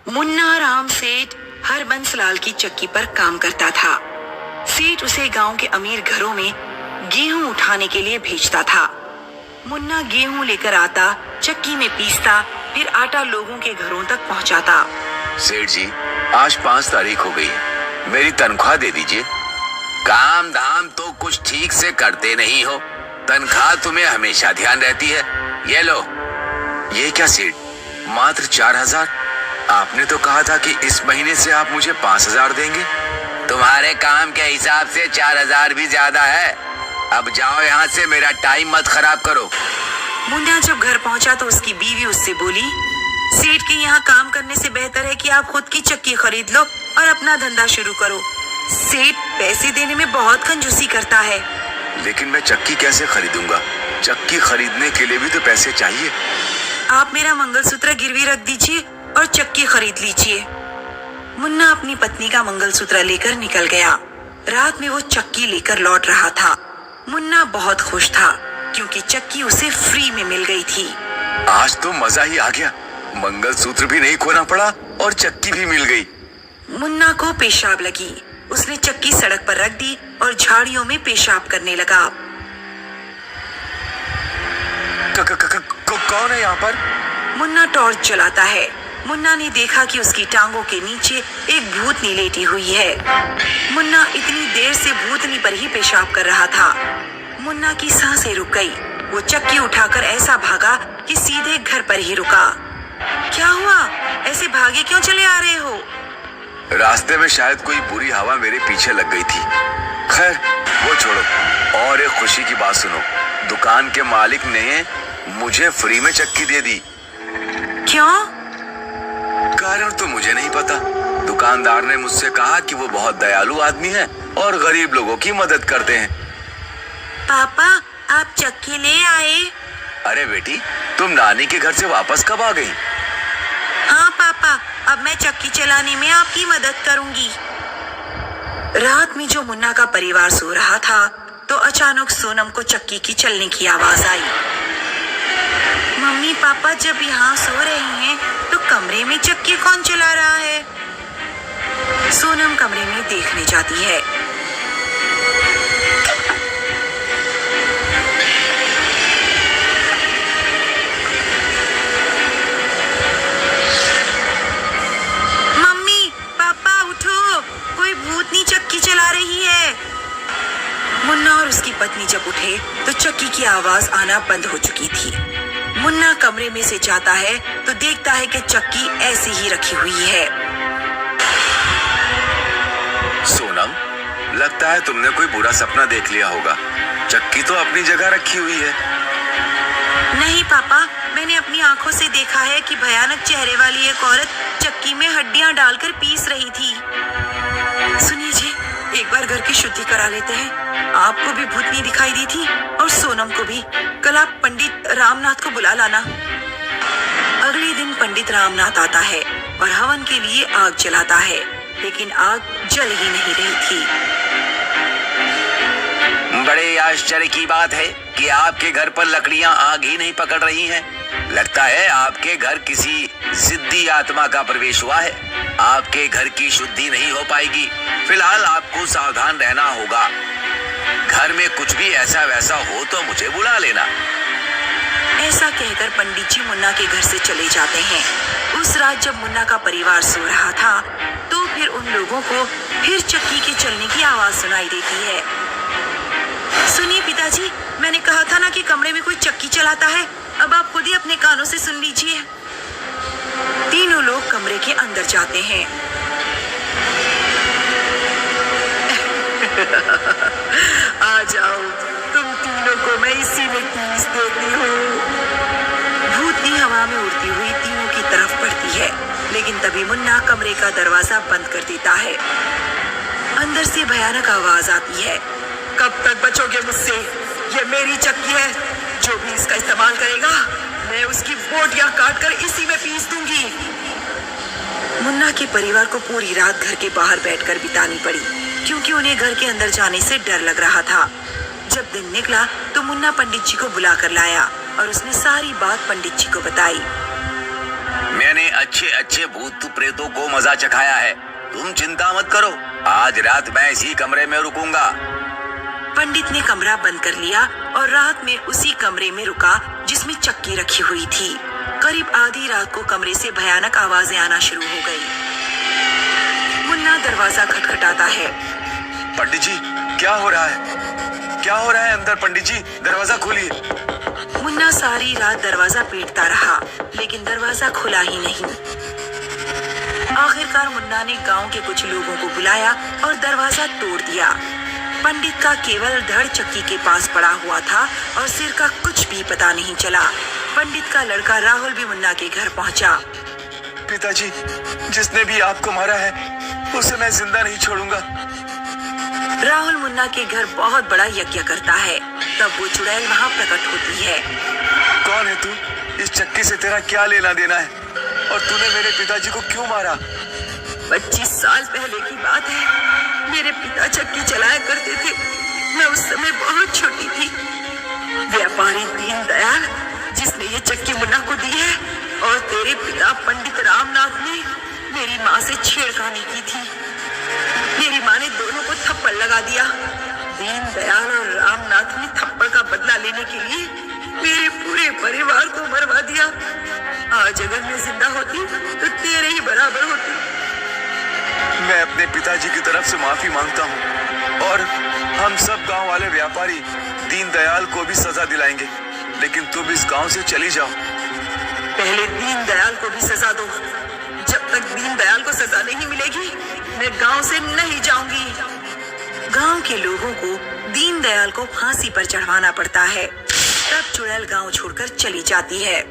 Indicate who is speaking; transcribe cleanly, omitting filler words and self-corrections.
Speaker 1: मुन्ना राम सेठ हरबंस लाल की चक्की पर काम करता था। सेठ उसे गांव के अमीर घरों में गेहूं उठाने के लिए भेजता था। मुन्ना गेहूं लेकर आता, चक्की में पीसता, फिर आटा लोगों के घरों तक पहुंचाता।
Speaker 2: सेठ जी, आज 5 तारीख हो गई है, मेरी तनख्वाह दे दीजिए। काम धाम तो कुछ ठीक से करते नहीं हो, तनख्वाह तुम्हें हमेशा ध्यान रहती है। ये लो। ये क्या सेठ, मात्र 4,000? आपने तो कहा था कि इस महीने से आप मुझे 5,000 देंगे। तुम्हारे काम के हिसाब से 4,000 भी ज्यादा है। अब जाओ यहाँ से, मेरा टाइम मत खराब करो।
Speaker 1: मुन्ना जब घर पहुंचा तो उसकी बीवी उससे बोली, सेठ के यहाँ काम करने से बेहतर है कि आप खुद की चक्की खरीद लो और अपना धंधा शुरू करो। सेठ पैसे देने में बहुत कंजूसी करता है।
Speaker 2: लेकिन मैं चक्की कैसे खरीदूंगा? चक्की खरीदने के लिए भी तो पैसे चाहिए।
Speaker 1: आप मेरा मंगलसूत्र गिरवी रख दीजिए और चक्की खरीद लीजिए। मुन्ना अपनी पत्नी का मंगलसूत्र लेकर निकल गया। रात में वो चक्की लेकर लौट रहा था। मुन्ना बहुत खुश था क्योंकि चक्की उसे फ्री में मिल गई थी।
Speaker 2: आज तो मजा ही आ गया, मंगलसूत्र भी नहीं खोना पड़ा और चक्की भी मिल गई।
Speaker 1: मुन्ना को पेशाब लगी। उसने चक्की सड़क पर रख दी और झाड़ियों में पेशाब करने लगा।
Speaker 2: कौन है यहाँ पर?
Speaker 1: मुन्ना टॉर्च जलाता है। मुन्ना ने देखा कि उसकी टांगों के नीचे एक भूतनी लेटी हुई है। मुन्ना इतनी देर से भूतनी पर ही पेशाब कर रहा था। मुन्ना की सांसें रुक गई। वो चक्की उठाकर ऐसा भागा कि सीधे घर पर ही रुका। क्या हुआ? ऐसे भागे क्यों चले आ रहे हो?
Speaker 2: रास्ते में शायद कोई बुरी हवा मेरे पीछे लग गई थी। खैर वो छोड़ो, और एक खुशी की बात सुनो। दुकान के मालिक ने मुझे फ्री में चक्की दे दी।
Speaker 1: क्यों?
Speaker 2: कारण तो मुझे नहीं पता। दुकानदार ने मुझसे कहा कि वो बहुत दयालु आदमी है और गरीब लोगों की मदद करते हैं।
Speaker 1: पापा, आप चक्की ले आए?
Speaker 2: अरे बेटी, तुम नानी के घर से वापस कब आ गई?
Speaker 1: हाँ पापा, अब मैं चक्की चलाने में आपकी मदद करूंगी। रात में जो मुन्ना का परिवार सो रहा था तो अचानक सोनम को चक्की की चलने की आवाज आई। मम्मी पापा जब यहाँ सो रहे हैं तो कमरे में चक्की कौन चला रहा है? सोनम कमरे में देखने जाती है। मम्मी पापा उठो, कोई भूतनी चक्की चला रही है। मुन्ना और उसकी पत्नी जब उठे तो चक्की की आवाज आना बंद हो चुकी थी। मुन्ना कमरे में से जाता है तो देखता है कि चक्की ऐसी ही रखी हुई है।
Speaker 2: सोनम, लगता है तुमने कोई बुरा सपना देख लिया होगा। चक्की तो अपनी जगह रखी हुई है।
Speaker 1: नहीं पापा, मैंने अपनी आंखों से देखा है कि भयानक चेहरे वाली एक औरत चक्की में हड्डियां डालकर पीस रही थी। सुनिए जी, एक बार घर की शुद्धि करा लेते हैं। आपको भी भूतनी दिखाई दी थी और सोनम को भी। कल आप पंडित रामनाथ को बुला लाना। अगले दिन पंडित रामनाथ आता है और हवन के लिए आग जलाता है, लेकिन आग जल ही नहीं रही थी।
Speaker 2: बड़े आश्चर्य की बात है कि आपके घर पर लकड़ियां आग ही नहीं पकड़ रही हैं। लगता है आपके घर किसी जिद्दी आत्मा का प्रवेश हुआ है। आपके घर की शुद्धि नहीं हो पाएगी। फिलहाल आपको सावधान रहना होगा। घर में कुछ भी ऐसा वैसा हो तो मुझे बुला लेना।
Speaker 1: ऐसा कहकर पंडित जी मुन्ना के घर से चले जाते हैं। उस रात जब मुन्ना का परिवार सो रहा था तो फिर उन लोगों को फिर चक्की के चलने की आवाज सुनाई देती है। सुनिए पिताजी, मैंने कहा था ना कि कमरे में कोई चक्की चलाता है। अब आप खुद ही अपने कानों से सुन लीजिए। तीनों लोग कमरे के अंदर जाते हैं। आ जाओ, तुम तीनों को मैं इसी में पीस देती हूँ। भूतनी हवा में उड़ती हुई तीनों की तरफ बढ़ती है, लेकिन तभी मुन्ना कमरे का दरवाजा बंद कर देता है। अंदर से भयानक आवाज आती है, कब तक बचोगे मुझसे? ये मेरी चक्की है। जो भी इसका इस्तेमाल करेगा मैं उसकी बोटियां काटकर इसी में पीस दूंगी। मुन्ना के परिवार को पूरी रात घर के बाहर बैठकर बितानी पड़ी क्योंकि उन्हें घर के अंदर जाने से डर लग रहा था। जब दिन निकला तो मुन्ना पंडित जी को बुला कर लाया और उसने सारी बात पंडित जी को बताई।
Speaker 2: मैंने अच्छे अच्छे भूत प्रेतों को मजा चखाया है। तुम चिंता मत करो, आज रात मैं इसी कमरे में रुकूंगा।
Speaker 1: पंडित ने कमरा बंद कर लिया और रात में उसी कमरे में रुका जिसमें चक्की रखी हुई थी। करीब आधी रात को कमरे से भयानक आवाजें आना शुरू हो गई। मुन्ना दरवाजा खटखटाता है।
Speaker 3: पंडित जी, क्या हो रहा है? क्या हो रहा है अंदर? पंडित जी, दरवाजा खोलिए।
Speaker 1: मुन्ना सारी रात दरवाजा पीटता रहा, लेकिन दरवाजा खुला ही नहीं। आखिरकार मुन्ना ने गांव के कुछ लोगों को बुलाया और दरवाजा तोड़ दिया। पंडित का केवल धड़ चक्की के पास पड़ा हुआ था और सिर का कुछ भी पता नहीं चला। पंडित का लड़का राहुल भी मुन्ना के घर पहुंचा।
Speaker 3: पिताजी, जिसने भी आपको मारा है उसे मैं जिंदा नहीं छोड़ूंगा।
Speaker 1: राहुल मुन्ना के घर बहुत बड़ा यज्ञ करता है। तब वो चुड़ैल वहाँ प्रकट होती है।
Speaker 3: कौन है तू? इस चक्की से तेरा क्या लेना देना है? और तूने मेरे पिताजी को क्यों मारा?
Speaker 1: 25 साल पहले की बात है। मेरे पिता चक्की चलाया करते थे। मैं उस समय बहुत छोटी थी। व्यापारी दीनदयाल, जिसने ये चक्की मुन्ना को दी है, और तेरे पिता पंडित रामनाथ ने मेरी माँ से छेड़खानी की थी। मेरी माँ ने दोनों को थप्पड़ लगा दिया। दीनदयाल और रामनाथ ने थप्पड़ का बदला लेने के लिए मेरे पूरे परिवार को मरवा दिया। आज अगर मैं जिंदा होती तो तेरे ही बराबर होती।
Speaker 3: मैं अपने पिताजी की तरफ से माफी मांगता हूँ और हम सब गांव वाले व्यापारी दीनदयाल को भी सजा दिलाएंगे, लेकिन तुम इस गांव से चली जाओ।
Speaker 1: पहले दीनदयाल को भी सजा दो। जब तक दीनदयाल को सजा नहीं मिलेगी मैं गांव से नहीं जाऊंगी। गांव के लोगों को दीनदयाल को फांसी पर चढ़वाना पड़ता है। तब चुड़ैल गांव छोड़कर चली जाती है।